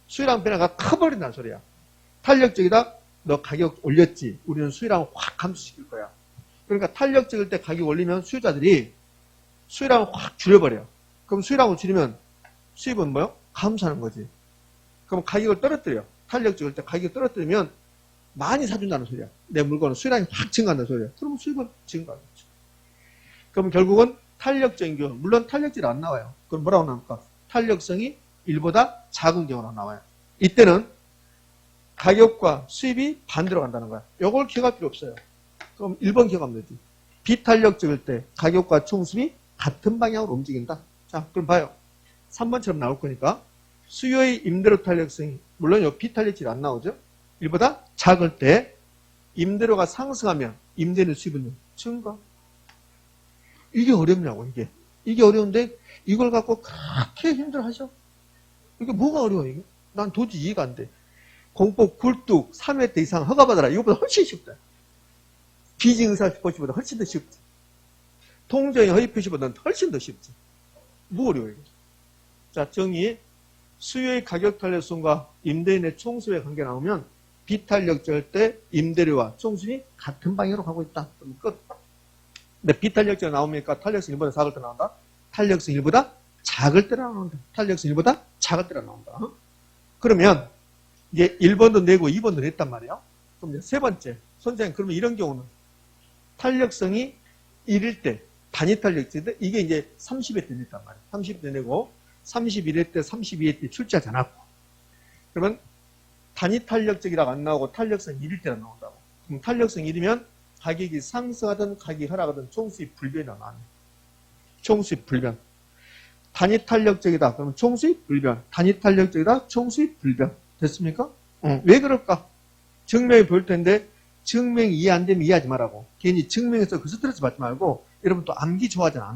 수요량 변화가 커버린다는 소리야. 탄력적이다. 너 가격 올렸지. 우리는 수요량을 확 감소시킬 거야. 그러니까 탄력적일 때 가격 올리면 수요자들이 수요량을 확 줄여버려. 그럼 수요량을 줄이면 수입은 뭐요? 감소하는 거지. 그럼 가격을 떨어뜨려. 탄력적일 때 가격 떨어뜨리면 많이 사준다는 소리야. 내 물건은 수요량이 확 증가한다는 소리야. 그러면 수입은 증가하는 거죠. 그럼 결국은 탄력적인 경우, 물론 탄력질이 안 나와요. 그럼 뭐라고 나올까? 탄력성이 1보다 작은 경우로 나와요. 이때는 가격과 수입이 반대로 간다는 거야. 이걸 기억할 필요 없어요. 그럼 1번 기억하면 되지. 비탄력적일 때 가격과 총수입이 같은 방향으로 움직인다. 자, 그럼 봐요. 3번처럼 나올 거니까 수요의 임대료 탄력성이 물론 이 비탄력질이 안 나오죠. 1보다 작을 때 임대료가 상승하면 임대료 수입은 증가. 이게 어렵냐고 이게. 이게 어려운데 이걸 갖고 그렇게 힘들어하셔. 이게 뭐가 어려워 이게. 난 도저히 이해가 안 돼. 공법 굴뚝 3회 때 이상 허가받아라. 이것보다 훨씬 쉽다. 비징의사표시보다 훨씬 더 쉽지. 통정의 허위표시보다는 훨씬 더 쉽지. 뭐 어려워 이게. 자, 정의. 수요의 가격 탄력성과 임대인의 총수의 관계 나오면 비탄력적일 때 임대료와 총수이 같은 방향으로 가고 있다. 그럼 끝. 근데 비탄력적 나오니까 탄력성 1보다 작을 때 나온다. 탄력성 1보다 작을 때라 나온다. 탄력성 1보다 작을 때라 나온다. 그러면 이제 1번도 내고 2번도 냈단 말이야. 그럼 이제 세 번째. 선생님 그러면 이런 경우는 탄력성이 1일 때 단위 탄력적인데 이게 이제 30회 때 냈단 말이야. 30회 내고 31회 때 32회 때 출제하지 않았고 그러면 단위 탄력적이라고 안 나오고 탄력성 1일 때라 나온다고. 그럼 탄력성 1이면 가격이 상승하든 가격이 하락하든 총수입 불변이 나와요. 총수입 불변. 단위 탄력적이다. 그러면 총수입 불변. 단위 탄력적이다. 총수입 불변. 됐습니까? 왜 그럴까? 증명이 보일 텐데 증명이 이해 안 되면 이해하지 말라고. 괜히 증명해서 그 스트레스 받지 말고 여러분 또 암기 좋아하잖아.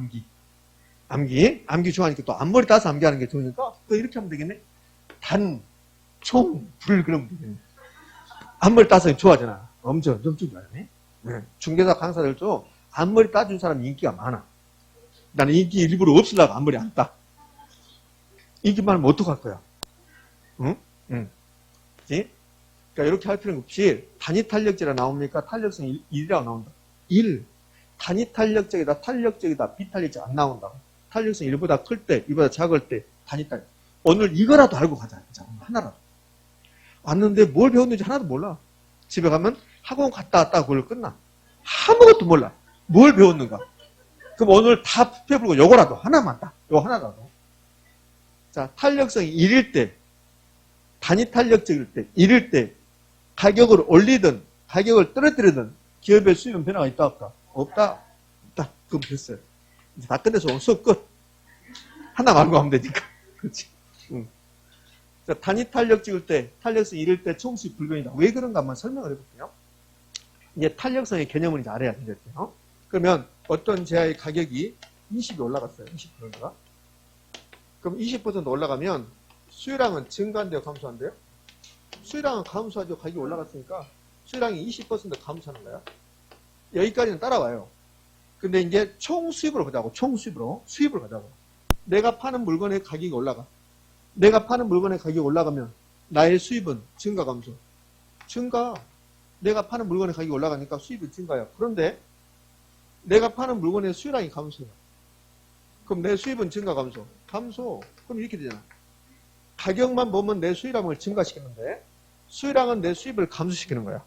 암기 좋아하니까 또 앞머리 따서 암기하는 게 좋으니까 또 이렇게 하면 되겠네. 단, 총, 불 그러면 되겠네. 앞머리 따서 좋아하잖아. 엄청 좋아하네. 네. 중개사 강사들도 앞머리 따준 사람이 인기가 많아. 나는 인기 일부러 없으려고 앞머리 안 따. 인기 많으면 어떡할 거야? 응? 그치? 그러니까 이렇게 할 필요는 없이 단위 탄력적이라 나옵니까? 탄력성 1이라고 나온다. 1. 단위 탄력적이다, 탄력적이다, 비탄력적 안 나온다고. 탄력성 1보다 클 때, 2보다 작을 때 단위 탄력. 오늘 이거라도 알고 가자. 하나라도. 왔는데 뭘 배웠는지 하나도 몰라. 집에 가면 학원 갔다 왔다 그걸로 끝나. 아무것도 몰라. 뭘 배웠는가. 그럼 오늘 다 펴불고 요거라도 하나만 다. 요거 하나라도. 자, 탄력성이 1일 때, 단위 탄력적일 때, 1일 때 가격을 올리든 가격을 떨어뜨리든 기업의 수익은 변화가 있다 없다? 없다. 그럼 됐어요. 이제 다 끝내서 오늘 수업 끝. 하나 말고 하면 되니까. 그렇지. 자, 단위 탄력 찍을 때, 탄력성 1일 때 총수입 불변이다. 왜 그런가 한번 설명을 해볼게요. 이제 탄력성의 개념을 이제 알아야 되겠죠. 그러면 어떤 제아의 가격이 20이 올라갔어요. 20%가. 그럼 20% 올라가면 수요량은 증가한대요, 감소한대요? 수요량은 감소하죠. 가격이 올라갔으니까 수요량이 20% 감소하는 거야. 여기까지는 따라와요. 근데 이제 총 수입으로 가자고. 총 수입으로. 수입을 가자고. 내가 파는 물건의 가격이 올라가. 내가 파는 물건의 가격이 올라가면 나의 수입은 증가 감소. 증가. 내가 파는 물건의 가격이 올라가니까 수입이 증가해요. 그런데 내가 파는 물건의 수요량이 감소해요. 그럼 내 수입은 증가 감소. 감소. 그럼 이렇게 되잖아. 가격만 보면 내 수요량을 증가시키는데 수요량은 내 수입을 감소시키는 거야.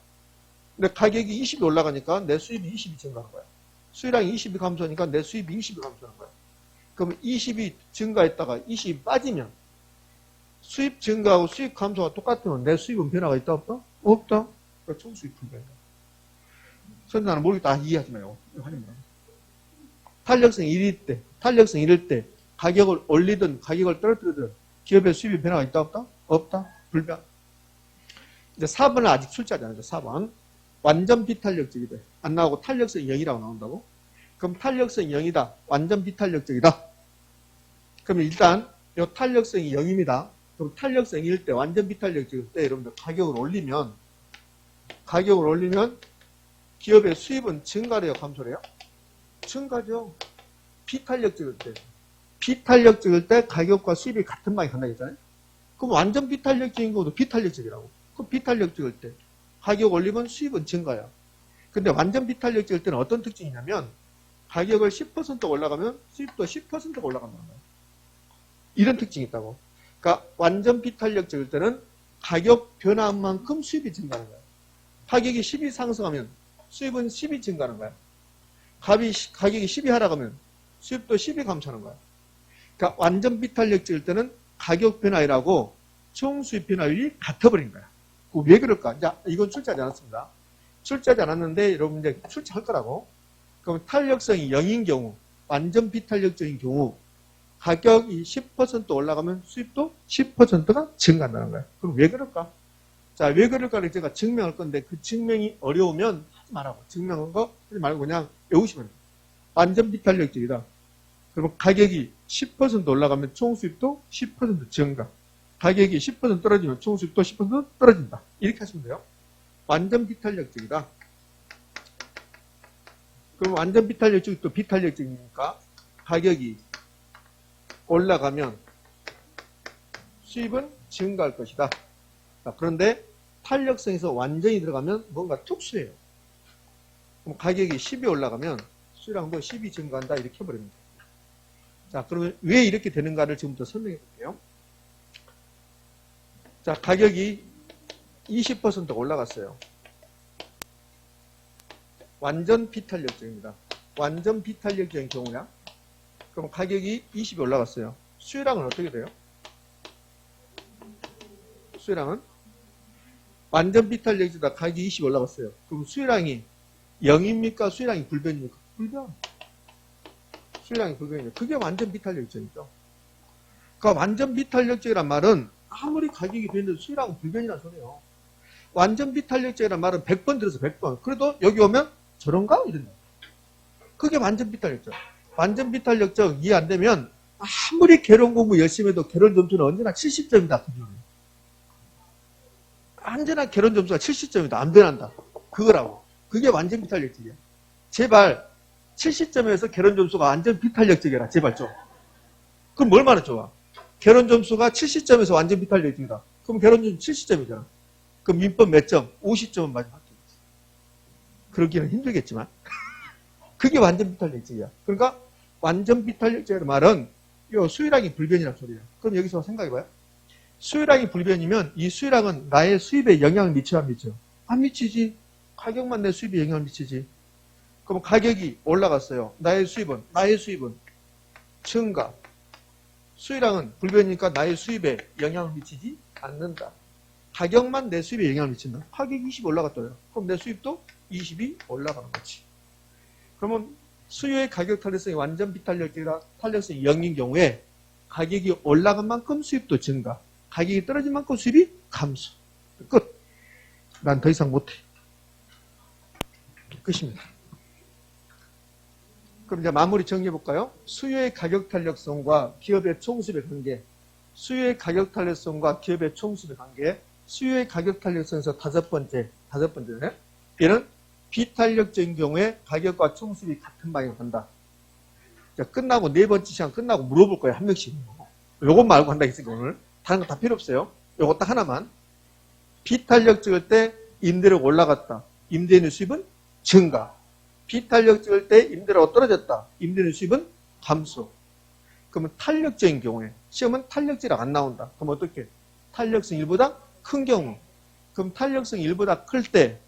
근데 가격이 20이 올라가니까 내 수입이 20이 증가하는 거야. 수요량이 20이 감소하니까 내 수입이 20이 감소하는 거야. 그럼 20이 증가했다가 20이 빠지면 수입 증가하고 수입 감소가 똑같으면 내 수입은 변화가 있다 없다? 없다. 그러니까 총수입 불변이다. 선생님 모르겠다. 이해하지 마요. 탄력성 1일 때 가격을 올리든 가격을 떨어뜨리든 기업의 수입이 변화가 있다 없다? 없다. 불변. 이제 4번은 아직 출제하지 않았죠. 4번. 완전 비탄력적이다. 안 나오고 탄력성 0이라고 나온다고? 그럼 탄력성 0이다. 완전 비탄력적이다. 그러면 일단 이 탄력성이 0입니다. 그럼 탄력성 1일 때 완전 비탄력적일 때 여러분들 가격을 올리면 기업의 수입은 증가래요, 감소래요? 증가죠. 비탄력적일 때 가격과 수입이 같은 방에 간다 했잖아요. 그럼 완전 비탄력적인 것도 비탄력적이라고. 그럼 비탄력적일 때 가격 올리면 수입은 증가야. 근데 완전 비탄력적일 때는 어떤 특징이냐면 가격을 10% 올라가면 수입도 10%가 올라간다는 거예요. 이런 특징이 있다고. 그러니까 완전 비탄력적일 때는 가격 변화한 만큼 수입이 증가하는 거예요. 가격이 10이 상승하면 수입은 10이 증가하는 거야. 가격이 10이 하락하면 수입도 10이 감소하는 거야. 그러니까 완전 비탄력적일 때는 가격 변화율하고 총 수입 변화율이 같아버린 거야. 왜 그럴까? 자, 이건 출제하지 않았습니다. 출제하지 않았는데 여러분 이제 출제할 거라고. 그럼 탄력성이 0인 경우, 완전 비탄력적인 경우 가격이 10% 올라가면 수입도 10%가 증가한다는 거야. 그럼 왜 그럴까? 자, 왜 그럴까를 제가 증명할 건데 그 증명이 어려우면 하지 말라고. 증명한 거 하지 말고 그냥 외우시면 돼요. 완전 비탄력적이다. 그리고 가격이 10% 올라가면 총 수입도 10% 증가. 가격이 10% 떨어지면 총 수입도 10% 떨어진다. 이렇게 하시면 돼요. 완전 비탄력적이다. 그럼 완전 비탄력적이 또 비탄력적이니까 가격이 올라가면 수입은 증가할 것이다. 자, 그런데 탄력성에서 완전히 들어가면 뭔가 특수해요. 그럼 가격이 10이 올라가면 수량도 10이 증가한다. 이렇게 해버립니다. 자, 그러면 왜 이렇게 되는가를 지금부터 설명해 볼게요. 자, 가격이 20% 올라갔어요. 완전 비탄력적입니다. 완전 비탄력적인 경우냐? 그럼 가격이 20이 올라갔어요. 수요량은 어떻게 돼요? 수요량은 완전 비탄력이다. 가격이 20 올라갔어요. 그럼 수요량이 0입니까? 수요량이 불변입니까? 불변. 수요량이 불변이죠. 그게 완전 비탄력적이죠. 그러니까 완전 비탄력적이란 말은 아무리 가격이 변해도 수요량은 불변이라는 소리예요. 완전 비탄력적이란 말은 100번 들어서 100번. 그래도 여기 오면 저런가? 이런다. 그게 완전 비탄력적. 완전 비탄력적 이해 안 되면 아무리 개론 공부 열심히 해도 개론 점수는 언제나 70점이다. 언제나 개론 점수가 70점이다. 안 변한다. 그거라고. 그게 완전 비탄력적이야. 제발 70점에서 개론 점수가 완전 비탄력적이라. 제발 좀. 그럼 얼마나 좋아? 개론 점수가 70점에서 완전 비탄력적이다. 그럼 개론 점수 70점이잖아. 그럼 민법 몇 점? 50점은 맞으면 합격이지. 그러기는 힘들겠지만 그게 완전 비탄력적이야. 그러니까 완전 비탄력적이라는 말은 이 수요량이 불변이라는 소리야. 그럼 여기서 생각해봐요. 수요량이 불변이면 이 수요량은 나의 수입에 영향을 미쳐야 안 미쳐? 안 미치지. 가격만 내 수입에 영향을 미치지. 그럼 가격이 올라갔어요. 나의 수입은 증가. 수요량은 불변이니까 나의 수입에 영향을 미치지 않는다. 가격만 내 수입에 영향을 미친다. 가격이 20 올라갔더래요. 그럼 내 수입도 20이 올라가는 거지. 그러면 수요의 가격 탄력성이 완전 비탄력적이라 탄력성이 0인 경우에 가격이 올라간 만큼 수입도 증가. 가격이 떨어진 만큼 수입이 감소. 끝. 난 더 이상 못해. 끝입니다. 그럼 이제 마무리 정리해 볼까요? 수요의 가격 탄력성과 기업의 총수입의 관계. 수요의 가격 탄력성과 기업의 총수입의 관계. 수요의 가격 탄력성에서 다섯 번째네. 얘는 비탄력적인 경우에 가격과 총수입이 같은 방향으로 간다. 자, 끝나고 네 번째 시간 끝나고 물어볼 거예요. 한 명씩. 요것 말고 한다 했으니까 오늘. 다른 거 다 필요 없어요. 요거 딱 하나만. 비탄력적일 때 임대료가 올라갔다. 임대인의 수입은 증가. 비탄력적일 때 임대료가 떨어졌다. 임대인의 수입은 감소. 그러면 탄력적인 경우에 시험은 탄력적이라 안 나온다. 그럼 어떻게? 탄력성 1보다 큰 경우. 그럼 탄력성 1보다 클 때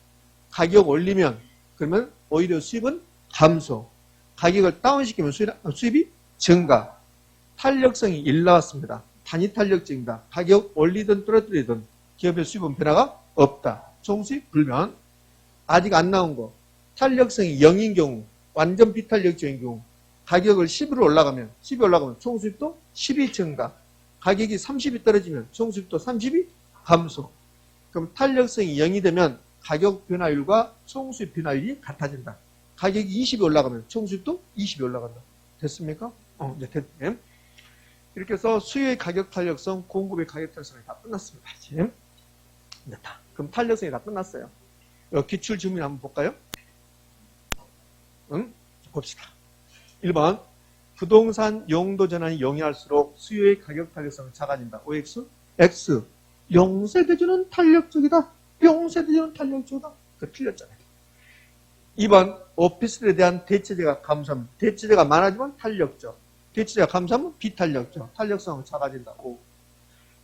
가격 올리면 그러면 오히려 수입은 감소. 가격을 다운시키면 수입이 증가. 탄력성이 1 나왔습니다. 단위 탄력적입니다. 가격 올리든 떨어뜨리든 기업의 수입은 변화가 없다. 총수입 불변. 아직 안 나온 거. 탄력성이 0인 경우, 완전 비탄력적인 경우, 가격을 10으로 올라가면 총수입도 10이 증가. 가격이 30이 떨어지면 총수입도 30이 감소. 그럼 탄력성이 0이 되면 가격 변화율과 총수입 변화율이 같아진다. 가격이 20이 올라가면 총수입도 20이 올라간다. 됐습니까? 이제 됐네. 이렇게 해서 수요의 가격 탄력성, 공급의 가격 탄력성이 다 끝났습니다. 지금. 됐다. 그럼 탄력성이 다 끝났어요. 기출 질문 한번 볼까요? 봅시다. 1번. 부동산 용도 전환이 용이할수록 수요의 가격 탄력성은 작아진다. OX? X. 용세대주는 탄력적이다. 용세대주는 탄력적이다. 그거 틀렸잖아요. 2번. 오피스텔에 대한 대체재가 감소하면 대체재가 많아지면 탄력적. 대체재가 감소하면 비탄력적. 탄력성은 작아진다. O.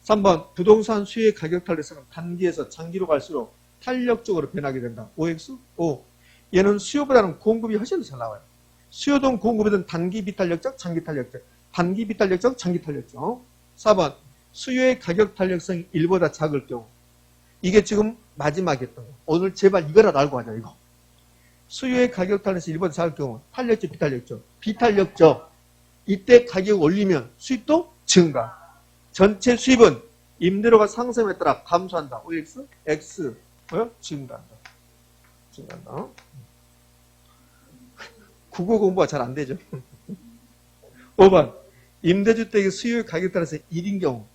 3번. 부동산 수요의 가격 탄력성은 단기에서 장기로 갈수록 탄력적으로 변하게 된다. OX? O. 얘는 수요보다는 공급이 훨씬 더 잘 나와요. 수요든 공급이든 단기 비탄력적, 장기 탄력적. 단기 비탄력적, 장기 탄력적. 4번. 수요의 가격 탄력성이 1보다 작을 경우. 이게 지금 마지막이었던 거. 오늘 제발 이거라도 알고 하자, 이거. 수요의 가격 탄력성이 1보다 작을 경우. 탄력적, 비탄력적. 비탄력적. 이때 가격 올리면 수입도 증가. 전체 수입은 임대료가 상승에 따라 감소한다. OX? X. 증가한다. 증가한다. 국어 공부가 잘 안 되죠. 5번. 임대주택의 수요 가격 따라서 1인 경우.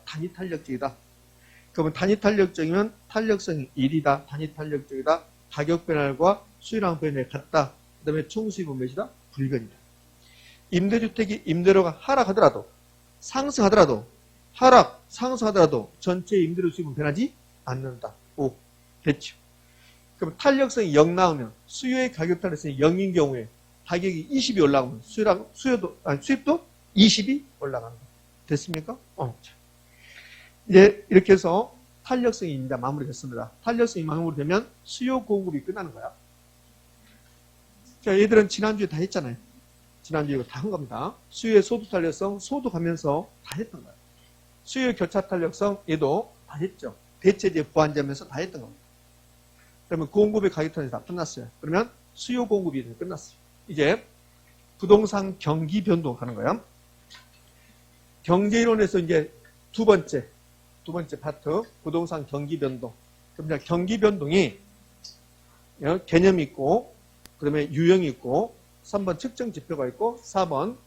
단위 탄력적이다. 그러면 단위 탄력적이면 탄력성이 1이다. 단위 탄력적이다. 가격 변화과 수요량 변화에 같다. 그 다음에 총수입은 몇이다? 불변이다. 임대주택이 임대료가 하락하더라도, 상승하더라도, 상승하더라도 전체 임대료 수입은 변하지 않는다. 5. 됐죠. 그럼 탄력성이 0 나오면 수요의 가격 탄력성이 0인 경우에 가격이 20이 올라가면 수입도 20이 올라간다. 됐습니까? 이제 이렇게 해서 탄력성이 이제 마무리됐습니다. 탄력성이 마무리되면 수요 공급이 끝나는 거야. 자, 얘들은 지난주에 다 했잖아요. 지난주에 이거 다 한 겁니다. 수요의 소득 탄력성, 소득하면서 다 했던 거야. 수요의 교차 탄력성, 얘도 다 했죠. 대체제, 보완제면서 다 했던 겁니다. 그러면 공급의 가격턴이 다 끝났어요. 그러면 수요 공급이 끝났어요. 이제 부동산 경기 변동하는 거예요. 경제이론에서 이제 두 번째 파트, 부동산 경기 변동. 그럼 이제 경기 변동이 개념이 있고, 그 다음에 유형이 있고, 3번 측정 지표가 있고, 4번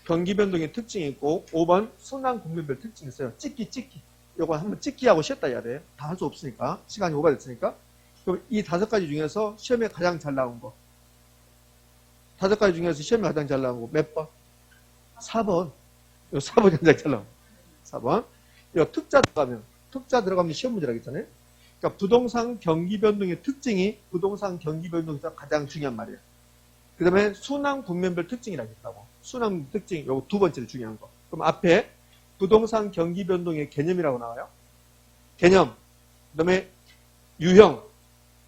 경기 변동의 특징이 있고, 5번 순환 국면별 특징이 있어요. 찍기. 요거 한번 찍기하고 쉬었다 해야 돼요. 다 할 수 없으니까. 시간이 오버됐으니까. 그럼 이 5가지 중에서 시험에 가장 잘 나온 거. 5가지 중에서 시험에 가장 잘 나온 거 몇 번? 4번. 요 4번이 가장 잘 나온 거. 4번. 요 특자 들어가면 시험 문제라겠잖아요. 그러니까 부동산 경기 변동의 특징이 부동산 경기 변동에서 가장 중요한 말이에요. 그 다음에 순환 국면별 특징이라고 했다고. 순환 특징, 요거 두 번째로 중요한 거. 그럼 앞에 부동산 경기 변동의 개념이라고 나와요. 개념, 그 다음에 유형,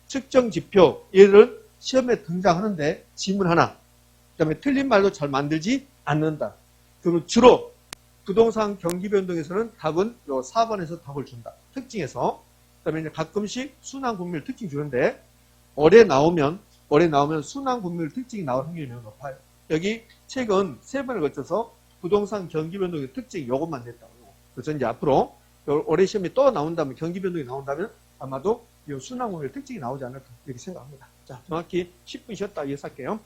측정 지표, 얘를 시험에 등장하는데 지문 하나, 그 다음에 틀린 말도 잘 만들지 않는다. 그리고 주로 부동산 경기 변동에서는 답은 요 4번에서 답을 준다. 특징에서. 그 다음에 이제 가끔씩 순환 국면별 특징 주는데, 올해 나오면 순환 국면별 특징이 나올 확률이 매우 높아요. 여기 최근 3번을 거쳐서 부동산 경기 변동의 특징 요것만 냈다고. 그래서 이제 앞으로 올해 시험이 또 나온다면, 경기 변동이 나온다면 아마도 이 순환 국면별 특징이 나오지 않을까 이렇게 생각합니다. 자, 정확히 10분 쉬었다 이어서 할게요.